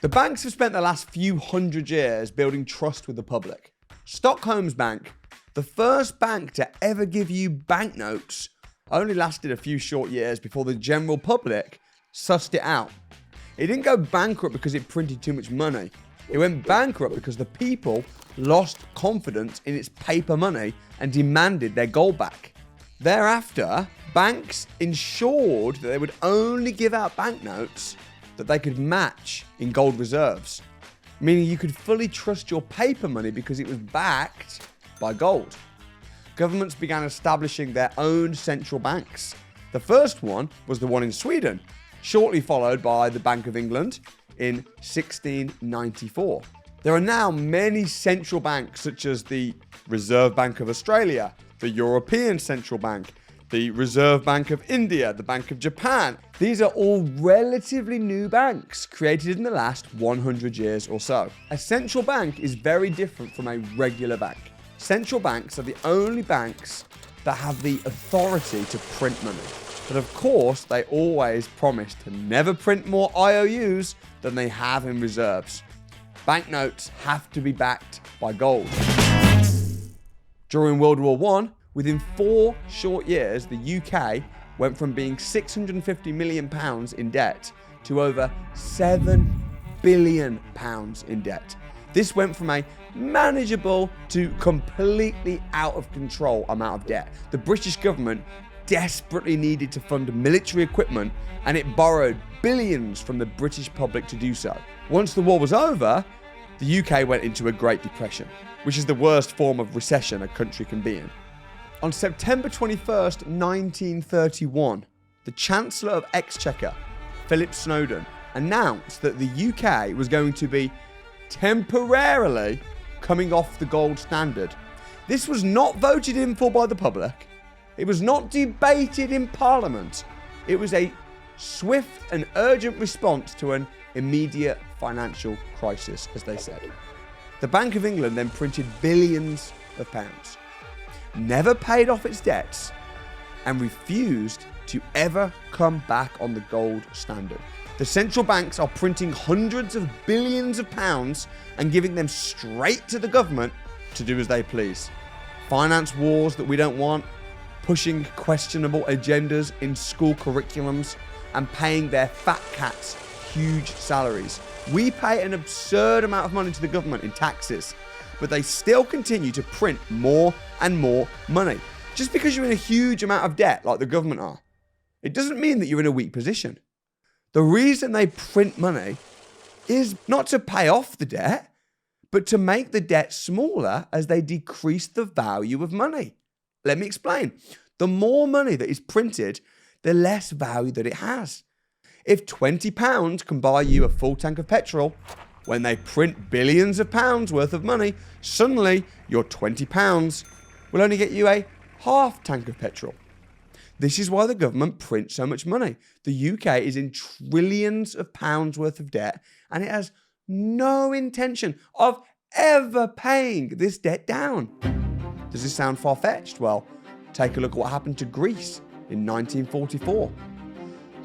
The banks have spent the last few hundred years building trust with the public. Stockholm's bank, the first bank to ever give you banknotes, only lasted a few short years before the general public sussed it out. It didn't go bankrupt because it printed too much money. It went bankrupt because the people lost confidence in its paper money and demanded their gold back. Thereafter, banks ensured that they would only give out banknotes that they could match in gold reserves, meaning you could fully trust your paper money because it was backed by gold. Governments began establishing their own central banks. The first one was the one in Sweden, shortly followed by the Bank of England in 1694. There are now many central banks such as the Reserve Bank of Australia, the European Central Bank, the Reserve Bank of India, the Bank of Japan. These are all relatively new banks created in the last 100 years or so. A central bank is very different from a regular bank. Central banks are the only banks that have the authority to print money. But of course, they always promise to never print more IOUs than they have in reserves. Banknotes have to be backed by gold. During World War I, within 4 short years, the UK went from being £650 million in debt to over £7 billion in debt. This went from a manageable to completely out of control amount of debt. The British government desperately needed to fund military equipment, and it borrowed billions from the British public to do so. Once the war was over, the UK went into a Great Depression, which is the worst form of recession a country can be in. On September 21st, 1931, the Chancellor of Exchequer, Philip Snowden, announced that the UK was going to be temporarily coming off the gold standard. This was not voted in for by the public. It was not debated in Parliament. It was a swift and urgent response to an immediate financial crisis, as they said. The Bank of England then printed billions of pounds, never paid off its debts, and refused to ever come back on the gold standard. The central banks are printing hundreds of billions of pounds and giving them straight to the government to do as they please. Finance wars that we don't want, pushing questionable agendas in school curriculums, and paying their fat cats huge salaries. We pay an absurd amount of money to the government in taxes, but they still continue to print more and more money. Just because you're in a huge amount of debt like the government are, it doesn't mean that you're in a weak position. The reason they print money is not to pay off the debt, but to make the debt smaller as they decrease the value of money. Let me explain. The more money that is printed, the less value that it has. If £20 can buy you a full tank of petrol, when they print billions of pounds worth of money, suddenly your £20 will only get you a half tank of petrol. This is why the government prints so much money. The UK is in trillions of pounds worth of debt, and it has no intention of ever paying this debt down. Does this sound far-fetched? Well, take a look at what happened to Greece in 1944,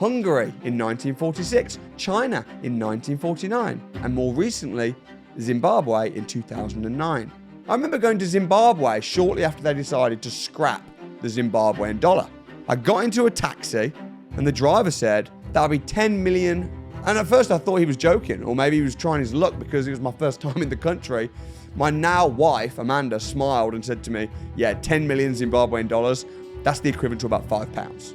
Hungary in 1946, China in 1949, and more recently, Zimbabwe in 2009. I remember going to Zimbabwe shortly after they decided to scrap the Zimbabwean dollar. I got into a taxi and the driver said that would be 10 million. And at first I thought he was joking, or maybe he was trying his luck because it was my first time in the country. My now wife, Amanda, smiled and said to me, yeah, 10 million Zimbabwean dollars, that's the equivalent to about £5.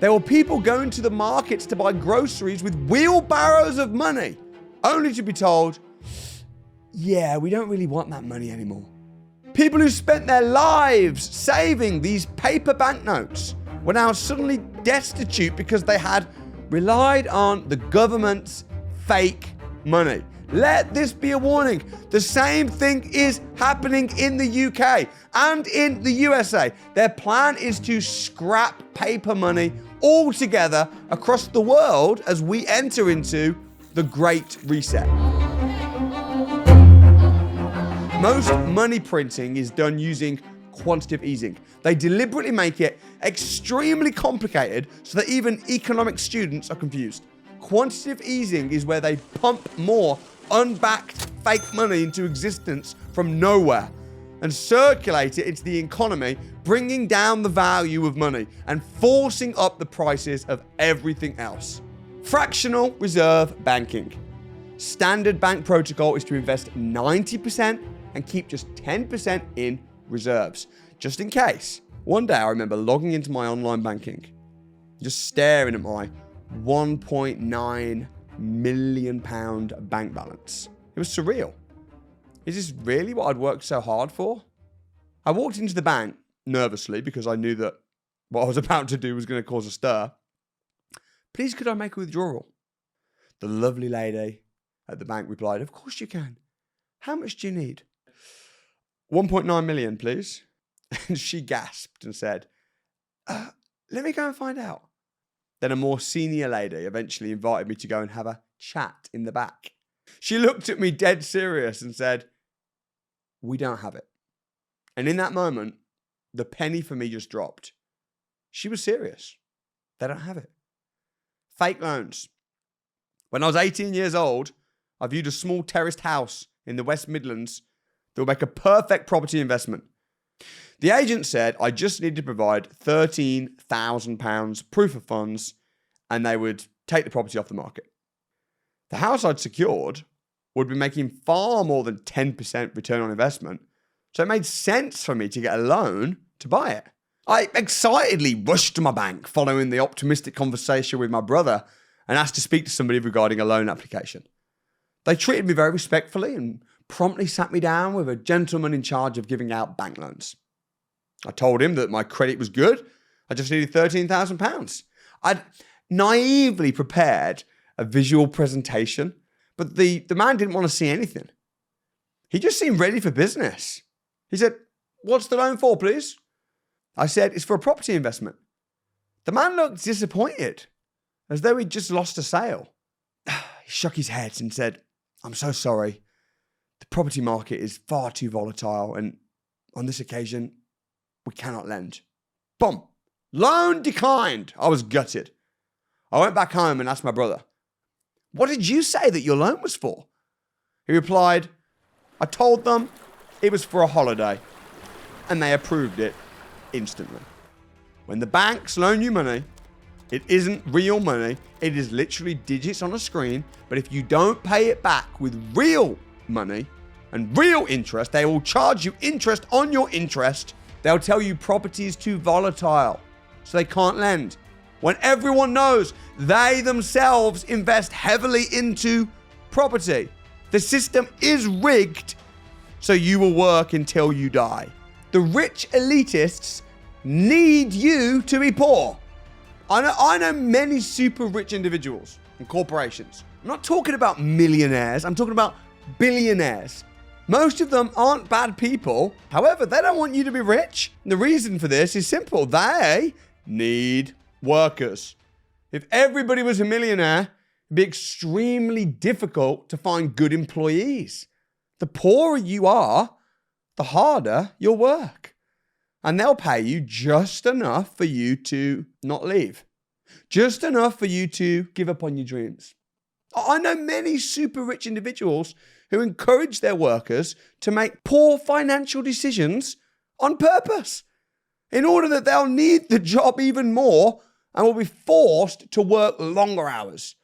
There were people going to the markets to buy groceries with wheelbarrows of money, only to be told, yeah, we don't really want that money anymore. People who spent their lives saving these paper banknotes were now suddenly destitute because they had relied on the government's fake money. Let this be a warning. The same thing is happening in the UK and in the USA. Their plan is to scrap paper money altogether across the world as we enter into the Great Reset. Most money printing is done using quantitative easing. They deliberately make it extremely complicated so that even economic students are confused. Quantitative easing is where they pump more unbacked fake money into existence from nowhere and circulate it into the economy, bringing down the value of money and forcing up the prices of everything else. Fractional reserve banking. Standard bank protocol is to invest 90% and keep just 10% in reserves, just in case. One day I remember logging into my online banking, just staring at my £1.9 million bank balance. It was surreal. Is this really what I'd worked so hard for? I walked into the bank nervously because I knew that what I was about to do was going to cause a stir. Please, could I make a withdrawal? The lovely lady at the bank replied, of course you can. How much do you need? 1.9 million, please. And she gasped and said, let me go and find out. Then a more senior lady eventually invited me to go and have a chat in the back. She looked at me dead serious and said, we don't have it. And in that moment, the penny for me just dropped. She was serious. They don't have it. Fake loans. When I was 18 years old, I viewed a small terraced house in the West Midlands that would make a perfect property investment. The agent said I just needed to provide £13,000 proof of funds and they would take the property off the market. The house I'd secured would be making far more than 10% return on investment, so it made sense for me to get a loan to buy it. I excitedly rushed to my bank following the optimistic conversation with my brother and asked to speak to somebody regarding a loan application. They treated me very respectfully and promptly sat me down with a gentleman in charge of giving out bank loans. I told him that my credit was good. I just needed £13,000. I'd naively prepared a visual presentation, but the man didn't want to see anything. He just seemed ready for business. He said, what's the loan for, please? I said, it's for a property investment. The man looked disappointed, as though he'd just lost a sale. He shook his head and said, I'm so sorry. The property market is far too volatile, and on this occasion, we cannot lend. Boom. Loan declined. I was gutted. I went back home and asked my brother, what did you say that your loan was for? He replied, I told them it was for a holiday, and they approved it instantly. When the banks loan you money, it isn't real money. It is literally digits on a screen. But if you don't pay it back with real money and real interest, they will charge you interest on your interest. They'll tell you property is too volatile, so they can't lend. When everyone knows they themselves invest heavily into property. The system is rigged, so you will work until you die. The rich elitists need you to be poor. I know many super rich individuals and corporations. I'm not talking about millionaires. I'm talking about billionaires. Most of them aren't bad people. However, they don't want you to be rich. And the reason for this is simple. They need workers. If everybody was a millionaire, it'd be extremely difficult to find good employees. The poorer you are, the harder you'll work. And they'll pay you just enough for you to not leave. Just enough for you to give up on your dreams. I know many super rich individuals who encourage their workers to make poor financial decisions on purpose in order that they'll need the job even more and will be forced to work longer hours.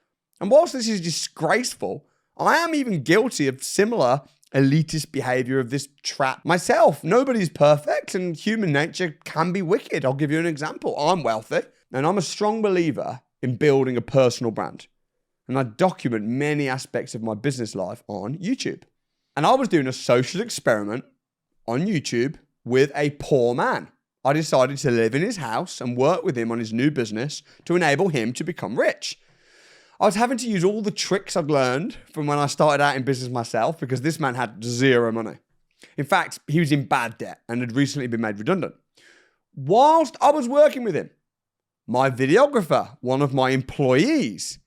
And whilst this is disgraceful, I am even guilty of similar elitist behavior of this trap myself. Nobody's perfect and human nature can be wicked. I'll give you an example. I'm wealthy and I'm a strong believer in building a personal brand. And I document many aspects of my business life on YouTube. And I was doing a social experiment on YouTube with a poor man. I decided to live in his house and work with him on his new business to enable him to become rich. I was having to use all the tricks I'd learned from when I started out in business myself because this man had zero money. In fact, he was in bad debt and had recently been made redundant. Whilst I was working with him, my videographer, one of my employees,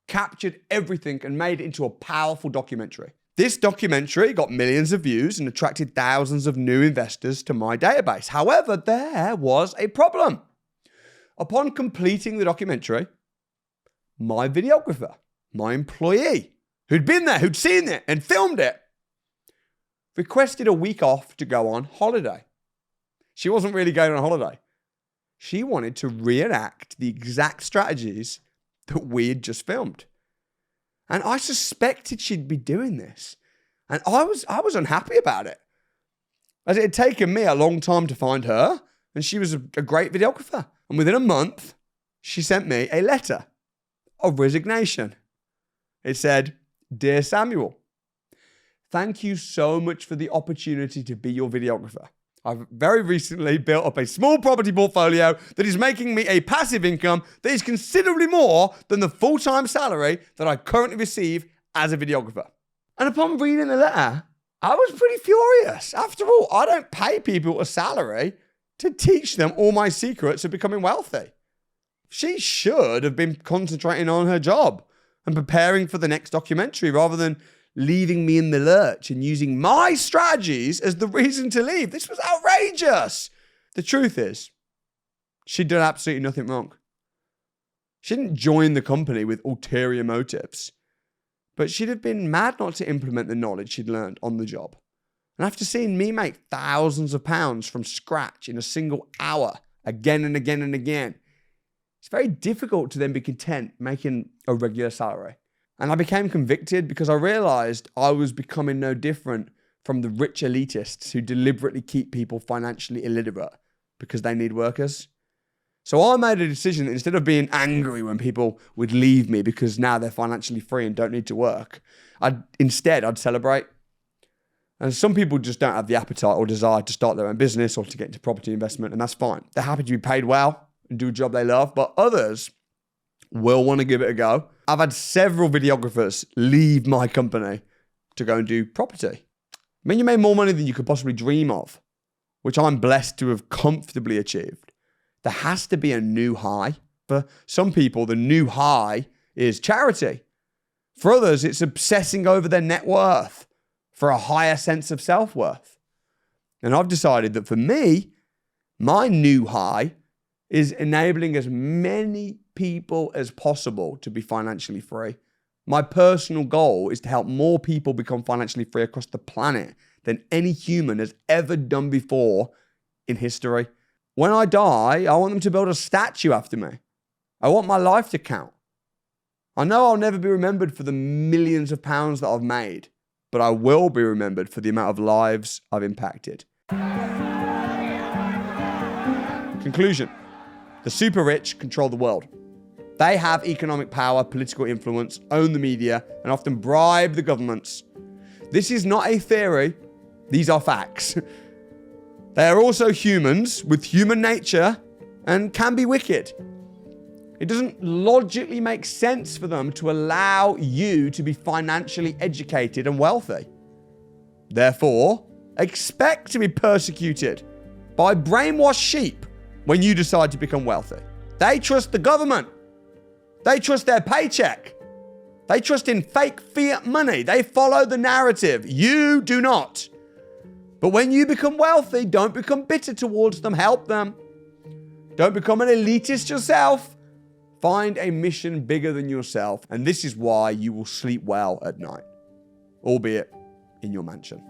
captured everything and made it into a powerful documentary. This documentary got millions of views and attracted thousands of new investors to my database. However, there was a problem. Upon completing the documentary, my videographer, my employee, who'd been there, who'd seen it and filmed it, requested a week off to go on holiday. She wasn't really going on holiday. She wanted to reenact the exact strategies that we had just filmed. And I suspected she'd be doing this. And I was unhappy about it, as it had taken me a long time to find her, and she was a great videographer. And within a month, she sent me a letter of resignation. It said, "Dear Samuel, thank you so much for the opportunity to be your videographer. I've very recently built up a small property portfolio that is making me a passive income that is considerably more than the full-time salary that I currently receive as a videographer." And upon reading the letter, I was pretty furious. After all, I don't pay people a salary to teach them all my secrets of becoming wealthy. She should have been concentrating on her job and preparing for the next documentary rather than leaving me in the lurch and using my strategies as the reason to leave. This was outrageous. The truth is, she'd done absolutely nothing wrong. She didn't join the company with ulterior motives, but she'd have been mad not to implement the knowledge she'd learned on the job. And after seeing me make thousands of pounds from scratch in a single hour, again and again and again, it's very difficult to then be content making a regular salary. And I became convicted because I realized I was becoming no different from the rich elitists who deliberately keep people financially illiterate because they need workers. So I made a decision that instead of being angry when people would leave me because now they're financially free and don't need to work, I'd celebrate. And some people just don't have the appetite or desire to start their own business or to get into property investment, and that's fine. They're happy to be paid well and do a job they love, but others will want to give it a go. I've had several videographers leave my company to go and do property. I mean, you made more money than you could possibly dream of, which I'm blessed to have comfortably achieved. There has to be a new high. For some people, the new high is charity. For others, it's obsessing over their net worth for a higher sense of self-worth. And I've decided that for me, my new high is enabling as many people as possible to be financially free. My personal goal is to help more people become financially free across the planet than any human has ever done before in history. When I die, I want them to build a statue after me. I want my life to count. I know I'll never be remembered for the millions of pounds that I've made, but I will be remembered for the amount of lives I've impacted. Conclusion. The super rich control the world. They have economic power, political influence, own the media, and often bribe the governments. This is not a theory. These are facts. They are also humans with human nature and can be wicked. It doesn't logically make sense for them to allow you to be financially educated and wealthy. Therefore, expect to be persecuted by brainwashed sheep when you decide to become wealthy. They trust the government. They trust their paycheck. They trust in fake fiat money. They follow the narrative. You do not. But when you become wealthy, don't become bitter towards them. Help them. Don't become an elitist yourself. Find a mission bigger than yourself. And this is why you will sleep well at night, albeit in your mansion.